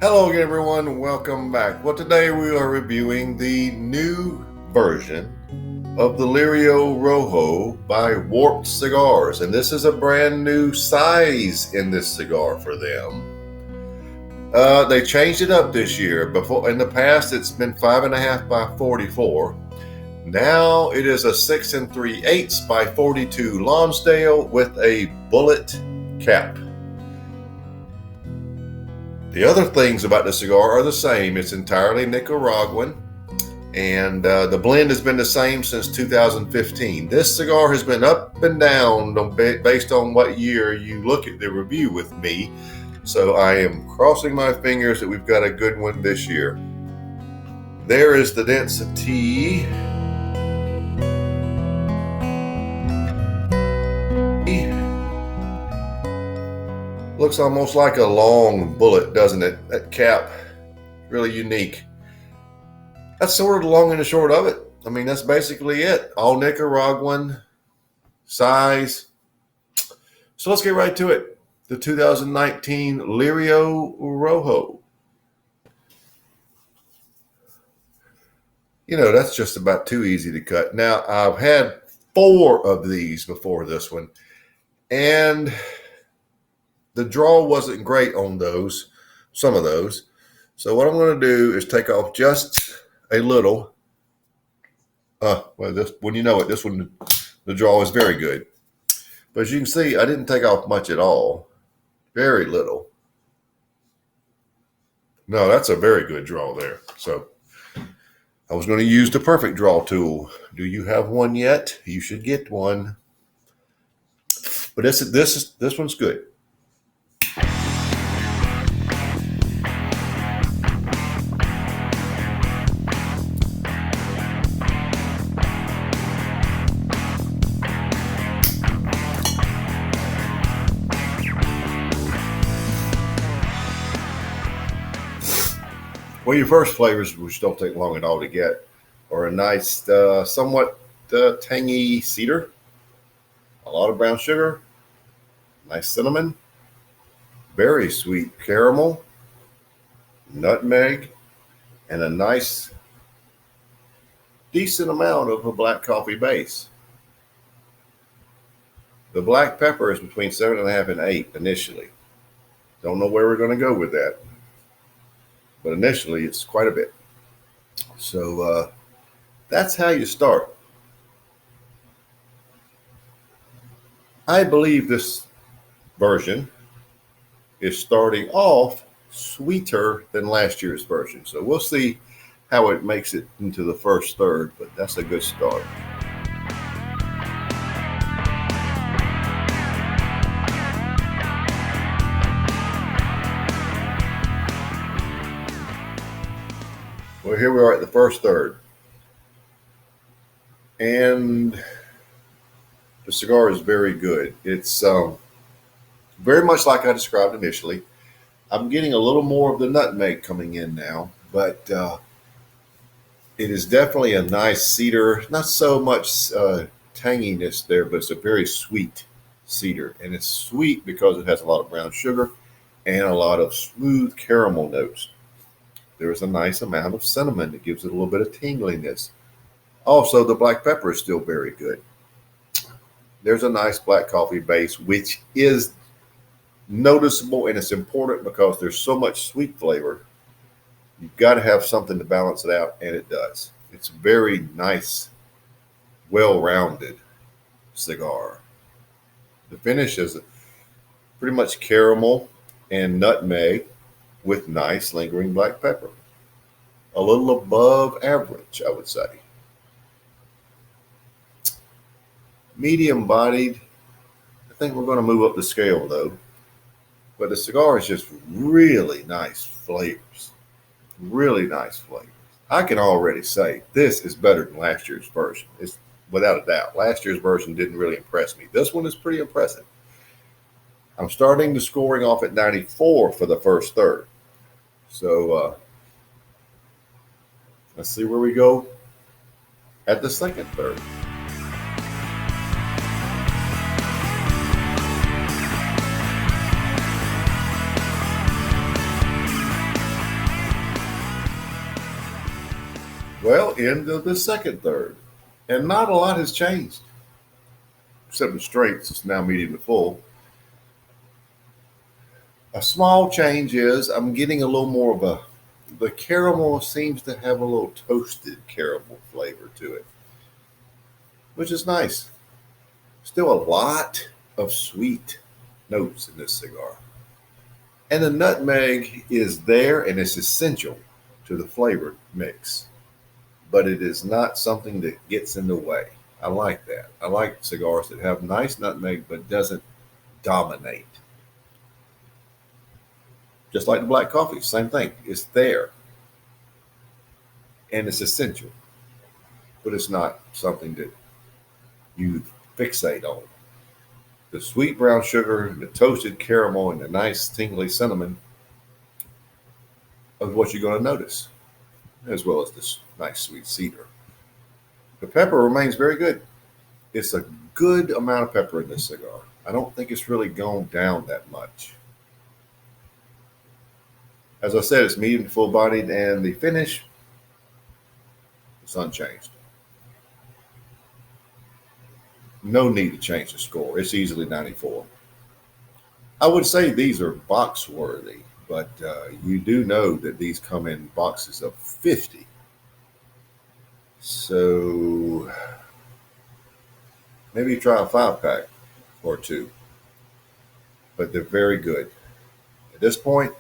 Hello again, everyone. Welcome back. Well, today we are reviewing the new version of the Lirio Rojo by Warped Cigars, and this is a brand new size in this cigar for them. They changed it up this year. Before, in the past, it's been 5.5 by 44. Now it is a 6 3/8 by 42 Lonsdale with a bullet cap. The other things about the cigar are the same. It's entirely Nicaraguan, and the blend has been the same since 2015. This cigar has been up and down based on what year you look at the review with me. So I am crossing my fingers that we've got a good one this year. There is the density. Looks almost like a long bullet, doesn't it? That cap, really unique. That's sort of the long and the short of it. I mean, that's basically it. All Nicaraguan size. So let's get right to it. The 2019 Lirio Rojo. You know, that's just about too easy to cut. Now, I've had 4 of these before this one, and the draw wasn't great on those, some of those. So what I'm going to do is take off just a little. When you know it, this one, the draw is very good. But as you can see, I didn't take off much at all. Very little. No, that's a very good draw there. So I was going to use the perfect draw tool. Do you have one yet? You should get one. But this one's good. Well, your first flavors, which don't take long at all to get, are a nice, somewhat tangy cedar, a lot of brown sugar, nice cinnamon, very sweet caramel, nutmeg, and a nice, decent amount of a black coffee base. The black pepper is between 7.5 and 8 initially. Don't know where we're going to go with that, but initially it's quite a bit. So that's how you start. I believe this version is starting off sweeter than last year's version. So we'll see how it makes it into the first third, but that's a good start. Well, here we are at the first third. And the cigar is very good. It's very much like I described initially. I'm getting a little more of the nutmeg coming in now, but it is definitely a nice cedar. Not so much tanginess there, but it's a very sweet cedar. And it's sweet because it has a lot of brown sugar and a lot of smooth caramel notes. There is a nice amount of cinnamon that gives it a little bit of tingliness. Also, the black pepper is still very good. There's a nice black coffee base, which is noticeable, and it's important because there's so much sweet flavor. You've got to have something to balance it out, and it does. It's a very nice, well-rounded cigar. The finish is pretty much caramel and nutmeg with nice lingering black pepper. A little above average, I would say. Medium bodied. I think we're going to move up the scale though. But the cigar is just really nice flavors. Really nice flavors. I can already say this is better than last year's version. It's without a doubt. Last year's version didn't really impress me. This one is pretty impressive. I'm starting the scoring off at 94 for the first third. So let's see where we go at the second third. Well, into the second third. And not a lot has changed, except the strength is now medium to full. A small change is I'm getting a little more of the caramel seems to have a little toasted caramel flavor to it, which is nice. Still a lot of sweet notes in this cigar. And the nutmeg is there and it's essential to the flavor mix, but it is not something that gets in the way. I like that. I like cigars that have nice nutmeg but doesn't dominate. Just like the black coffee, same thing. It's there and it's essential, but it's not something that you fixate on. The sweet brown sugar, the toasted caramel, and the nice tingly cinnamon is what you're going to notice, as well as this nice sweet cedar. The pepper remains very good. It's a good amount of pepper in this cigar. I don't think it's really gone down that much. As I said, it's medium to full bodied, and the finish is unchanged. No need to change the score. It's easily 94. I would say these are box worthy, but you do know that these come in boxes of 50. So maybe try a 5-pack or two, but they're very good. At this point,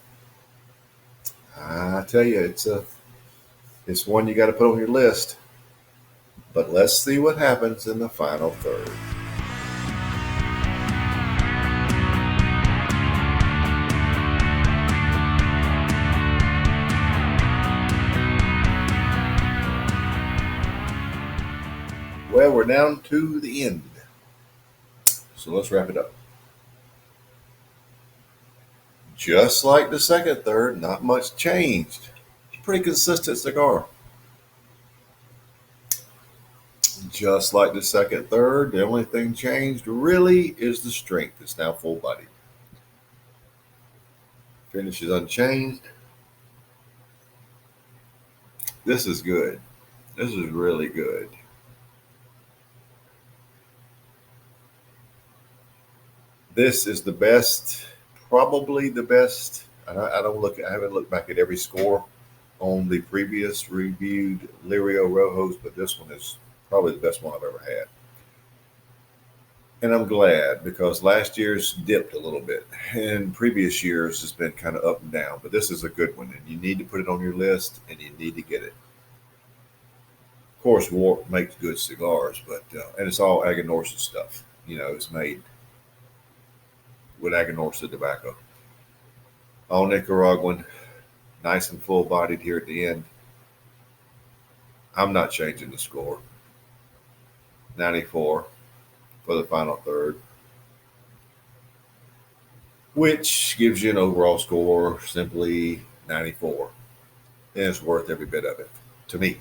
I tell you, it's one you got to put on your list. But let's see what happens in the final third. Well, we're down to the end. So let's wrap it up. Just like the second third, not much changed. Pretty consistent cigar. Just like the second third, the only thing changed really is the strength. It's now full bodied. Finish is unchanged. This is good. This is really good. This is the best, probably the best. I haven't looked back at every score on the previous reviewed Lirio Rojos, but this one is probably the best one I've ever had. And I'm glad because last year's dipped a little bit, and previous years has been kind of up and down. But this is a good one, and you need to put it on your list, and you need to get it. Of course, Warp makes good cigars, but and it's all Aganorsa stuff. You know, it's made with Aganorsa tobacco. All Nicaraguan, nice and full bodied here at the end. I'm not changing the score. 94 for the final third, which gives you an overall score simply 94. And it's worth every bit of it to me.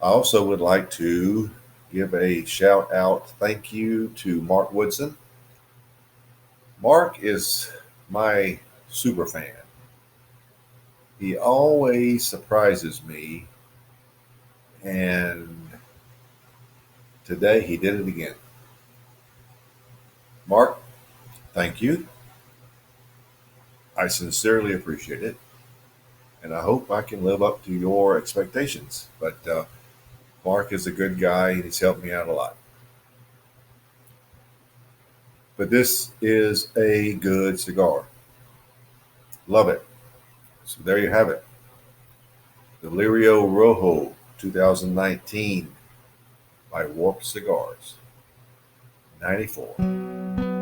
I also would like to give a shout out thank you to Mark Woodson. Mark is my super fan. He always surprises me, and today he did it again. Mark, thank you. I sincerely appreciate it, and I hope I can live up to your expectations. But Mark is a good guy, and he's helped me out a lot. But this is a good cigar. Love it. So there you have it. The Lirio Rojo 2019 by Warp Cigars. 94.